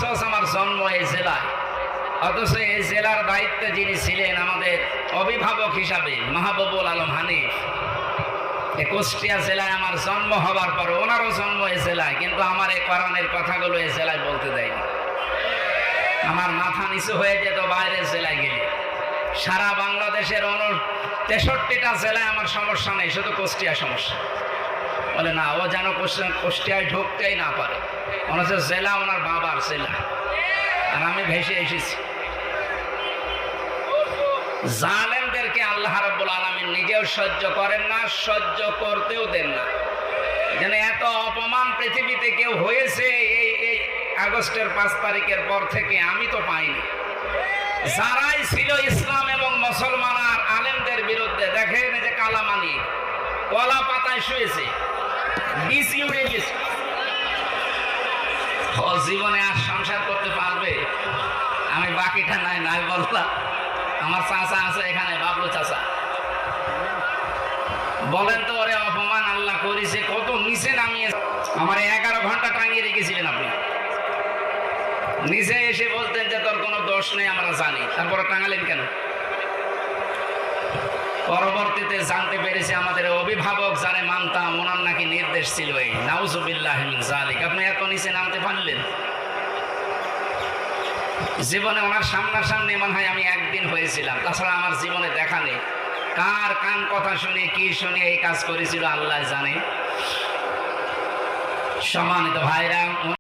আফসোস আমার জন্ম এই জেলায়, অথচ এই জেলার দায়িত্বে যিনি ছিলেন আমাদের অভিভাবক হিসাবে মাহবুবুল আলম হানিফ, এই কুষ্টিয়া জেলায় আমার জন্ম হবার পর ওনারও জন্ম এই জেলায়, কিন্তু আমার এই কোরআনের কথাগুলো এই জেলায় বলতে দেয়নি। আমার মাথা নিচু হয়ে যেত বাইরের জেলায় গেলে। সারা বাংলাদেশের 63টা জেলায় আমার সমস্যা নেই, শুধু কুষ্টিয়া সমস্যা। বলে না, ও যেন কুষ্টিয়ায় ঢুকতেই না পারে, মনে হচ্ছে জেলা ওনার বাবার জেলা, আর আমি ভেসে এসেছি। জালেমদেরকে আল্লাহ রাব্বুল আলামিন নিজেও সহ্য করেন না, সহ্য করতেও দেন না। যেন এত অপমান পৃথিবীতে কেউ হয়েছে এই আগস্টের 5 তারিখের পর থেকে আমি তো পাইনি। যারাই ছিল ইসলাম এবং মুসলমান আর আলেমদের বিরুদ্ধে, দেখেন যে কালামানি কলা পাতায় শুয়েছে, বিসি উড়ে গেছে, ও জীবনে আর সংসার করতে পারবে? আমি বাকিটা নাই বললাম। আমার চাচা আছে এখানে, বাবলু চাচা, বলেন তো ওরে অপমান আল্লাহ করেছে কত নিচে নামিয়ে। আমার 11 ঘন্টা টাঙিয়ে রেখেছিলেন আপনি, নিচে এসে বলতেন যে তোর কোনো দোষ নেই, আমরা জানি, তারপরে টাঙালেন কেন? পরবর্তীতে জানতে পেরেছি আমাদের অভিভাবক যারে মানতাম ওনার নাকি নির্দেশ ছিল এই, নাউজুবিল্লাহি মিন যালিক। আপনি এত নিচে নামতে পারলেন? জীবনে ওনার সামনাসামনি মনে হয় আমি একদিন হয়েছিলাম, তাছাড়া আমার জীবনে দেখা নেই। কার কান কথা শুনে কি শুনে এই কাজ করেছিল আল্লাহ জানে। সম্মানিত ভাইরা,